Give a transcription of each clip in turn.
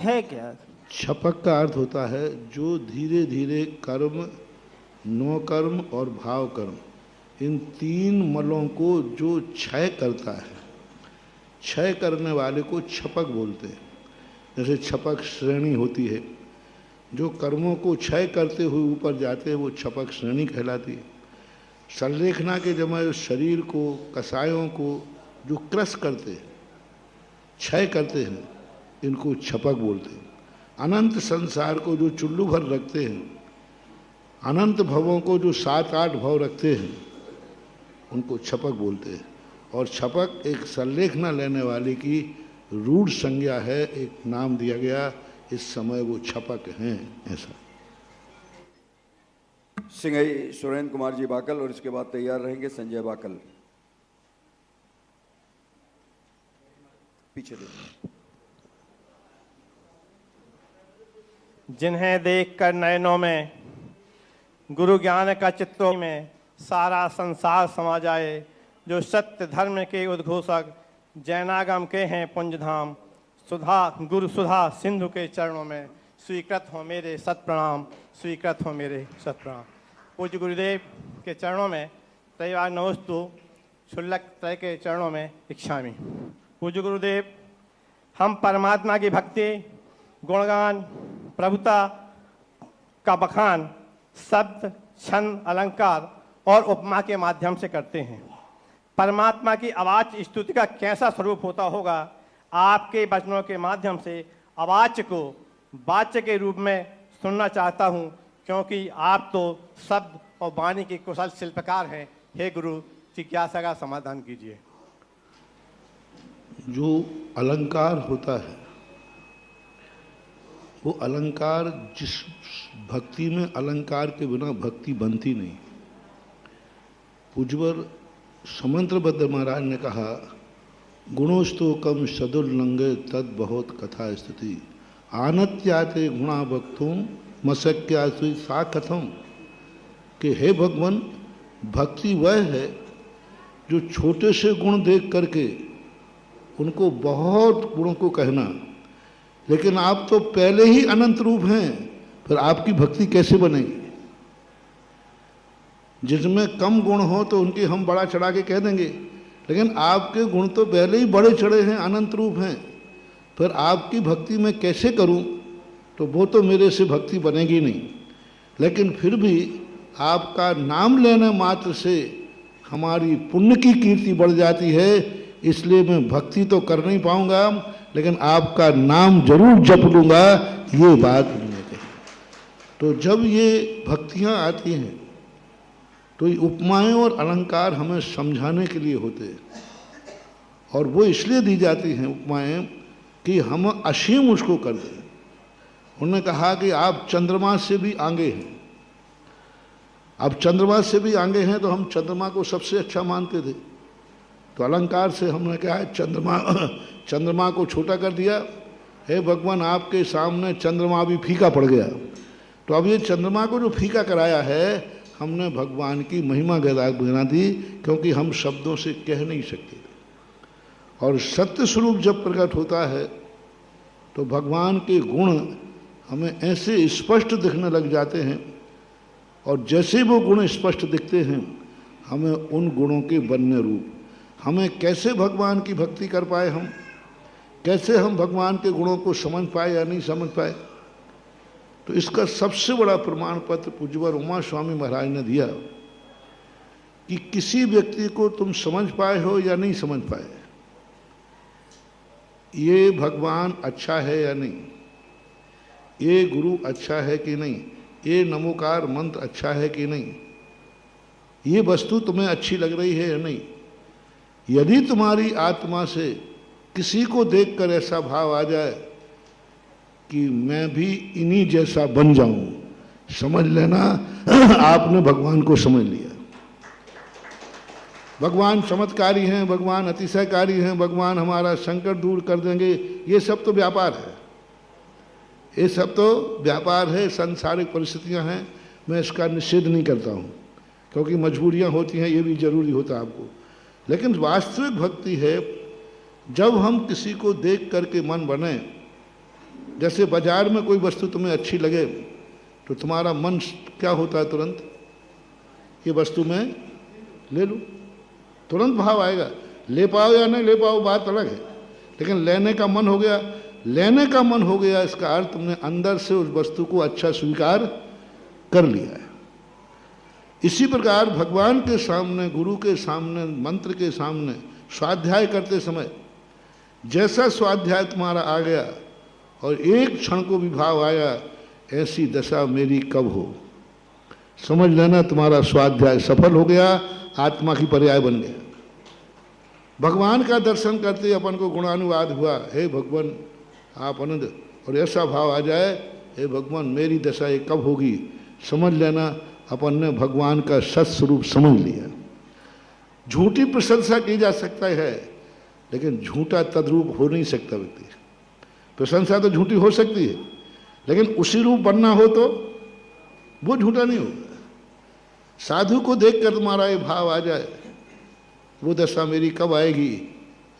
है क्या? छपक का अर्थ होता है जो धीरे धीरे कर्म, नो कर्म और भाव कर्म, इन तीन मलों को जो क्षय करता है, क्षय करने वाले को छपक बोलते हैं। जैसे छपक श्रेणी होती है, जो कर्मों को क्षय करते हुए ऊपर जाते हैं वो छपक श्रेणी कहलाती है। संलेखना के जमा शरीर को, कसायों को जो क्रश करते हैं, क्षय करते हैं, इनको छपक बोलते हैं। अनंत संसार को जो चुल्लू भर रखते हैं, अनंत भवों को जो 7-8 भव रखते हैं, उनको छपक बोलते हैं। और छपक एक संलेखना लेने वाले की रूढ़ संज्ञा है, एक नाम दिया गया, इस समय वो छपक हैं। ऐसा सिंघई सुरेंद्र कुमार जी बाकल और इसके बाद तैयार रहेंगे संजय बाकल। पीछे देखिए। जिन्हें देखकर नयनों में गुरु ज्ञान का चित्रों में सारा संसार समा जाए, जो सत्य धर्म के उद्घोषक जैनागम के हैं पुंजधाम, सुधा गुरु सुधा सिंधु के चरणों में स्वीकृत हो मेरे सत प्रणाम, स्वीकृत हो मेरे सत प्रणाम। पूज्य गुरुदेव के चरणों में त्रैवार नमस्तु, क्षुल्लक त्रय के चरणों में इच्छामि। पूज्य गुरुदेव, हम परमात्मा की भक्ति, गुणगान, प्रभुता का बखान शब्द, छंद, अलंकार और उपमा के माध्यम से करते हैं। परमात्मा की आवाच स्तुति का कैसा स्वरूप होता होगा, आपके वचनों के माध्यम से आवाच को वाच्य के रूप में सुनना चाहता हूँ, क्योंकि आप तो शब्द और वाणी के कुशल शिल्पकार हैं। हे गुरु, जिज्ञासा का समाधान कीजिए। जो अलंकार होता है, वो अलंकार, जिस भक्ति में अलंकार के बिना भक्ति बनती नहीं। पूज्यवर समंत्रबद्ध महाराज ने कहा, गुणोस्तो कम सदुल्लंघे तद बहुत कथा स्थिति, आनत्याते गुणा भक्तों मशक्या सा कथम। कि हे भगवान, भक्ति वह है जो छोटे से गुण देख करके उनको बहुत गुणों को कहना, लेकिन आप तो पहले ही अनंत रूप हैं, फिर आपकी भक्ति कैसे बनेगी? जिसमें कम गुण हो तो उनकी हम बड़ा चढ़ा के कह देंगे, लेकिन आपके गुण तो पहले ही बड़े चढ़े हैं, अनंत रूप हैं, फिर आपकी भक्ति मैं कैसे करूं? तो वो तो मेरे से भक्ति बनेगी नहीं। लेकिन फिर भी आपका नाम लेने मात्र से हमारी पुण्य की कीर्ति बढ़ जाती है, इसलिए मैं भक्ति तो कर नहीं पाऊंगा, लेकिन आपका नाम जरूर जप लूँगा, ये बात उन्होंने कही। तो जब ये भक्तियाँ आती हैं तो ये उपमाएँ और अलंकार हमें समझाने के लिए होते हैं, और वो इसलिए दी जाती हैं उपमाएँ कि हम असीम उसको कर दें। उन्होंने कहा कि आप चंद्रमा से भी आगे हैं। अब चंद्रमा से भी आगे हैं तो हम चंद्रमा को सबसे अच्छा मानते थे, तो अलंकार से हमने कहा है चंद्रमा को छोटा कर दिया। हे भगवान, आपके सामने चंद्रमा भी फीका पड़ गया। तो अब ये चंद्रमा को जो फीका कराया है, हमने भगवान की महिमा बना दी, क्योंकि हम शब्दों से कह नहीं सकते थे। और सत्य स्वरूप जब प्रकट होता है तो भगवान के गुण हमें ऐसे स्पष्ट दिखने लग जाते हैं, और जैसे वो गुण स्पष्ट दिखते हैं, हमें उन गुणों के बनने रूप, हमें कैसे भगवान की भक्ति कर पाए, हम कैसे हम भगवान के गुणों को समझ पाए या नहीं समझ पाए। तो इसका सबसे बड़ा प्रमाण पत्र पूज्यवर उमा स्वामी महाराज ने दिया कि किसी व्यक्ति को तुम समझ पाए हो या नहीं समझ पाए, ये भगवान अच्छा है या नहीं, ये गुरु अच्छा है कि नहीं, ये नमोकार मंत्र अच्छा है कि नहीं, ये वस्तु तुम्हें अच्छी लग रही है या नहीं। यदि तुम्हारी आत्मा से किसी को देखकर ऐसा भाव आ जाए कि मैं भी इन्हीं जैसा बन जाऊं, समझ लेना आपने भगवान को समझ लिया। भगवान चमत्कारी हैं, भगवान अतिशयकारी हैं, भगवान हमारा संकट दूर कर देंगे, ये सब तो व्यापार है, ये सब तो व्यापार है, सांसारिक परिस्थितियां हैं। मैं इसका निषेध नहीं करता हूं, क्योंकि मजबूरियां होती हैं, ये भी जरूरी होता है आपको। लेकिन वास्तविक भक्ति है जब हम किसी को देख करके मन बने जैसे बाजार में कोई वस्तु तुम्हें अच्छी लगे तो तुम्हारा मन क्या होता है, तुरंत ये वस्तु मैं ले लूँ, तुरंत भाव आएगा। ले पाओ या नहीं ले पाओ बात अलग है, लेकिन लेने का मन हो गया, लेने का मन हो गया, इसका अर्थ तुमने अंदर से उस वस्तु को अच्छा स्वीकार कर लिया है। इसी प्रकार भगवान के सामने, गुरु के सामने, मंत्र के सामने स्वाध्याय करते समय जैसा स्वाध्याय तुम्हारा आ गया और एक क्षण को भी भाव आया, ऐसी दशा मेरी कब हो, समझ लेना तुम्हारा स्वाध्याय सफल हो गया, आत्मा की पर्याय बन गया। भगवान का दर्शन करते अपन को गुणानुवाद हुआ, हे भगवान आप आनंद, और ऐसा भाव आ जाए, हे भगवान मेरी दशा ये कब होगी, समझ लेना अपन ने भगवान का सत स्वरूप समझ लिया। झूठी प्रशंसा की जा सकता है, लेकिन झूठा तद्रूप हो नहीं सकता व्यक्ति। प्रशंसा तो झूठी हो सकती है, लेकिन उसी रूप बनना हो तो वो झूठा नहीं होगा। साधु को देखकर तुम्हारा ये भाव आ जाए, वो दशा मेरी कब आएगी,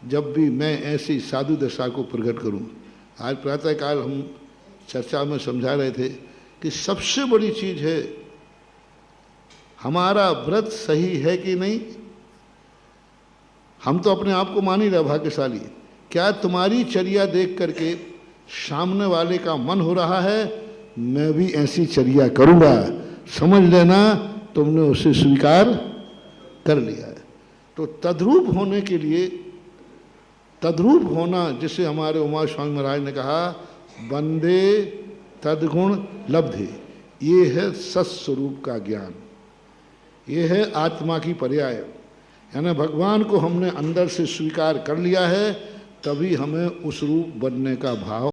जब भी मैं ऐसी साधु दशा को प्रकट करूं। आज प्रातःकाल हम चर्चा में समझा रहे थे कि सबसे बड़ी चीज है हमारा व्रत सही है कि नहीं। हम तो अपने आप को मान ही रहे भाग्यशाली, क्या तुम्हारी चर्या देख करके सामने वाले का मन हो रहा है मैं भी ऐसी चर्या करूंगा, समझ लेना तुमने उसे स्वीकार कर लिया है। तो तद्रूप होने के लिए, तद्रूप होना जिसे हमारे उमा स्वामी महाराज ने कहा वंदे तद्गुण लब्धे, ये है सत्स्वरूप का ज्ञान, ये है आत्मा की पर्याय। यानी भगवान को हमने अंदर से स्वीकार कर लिया है, तभी हमें उस रूप बनने का भाव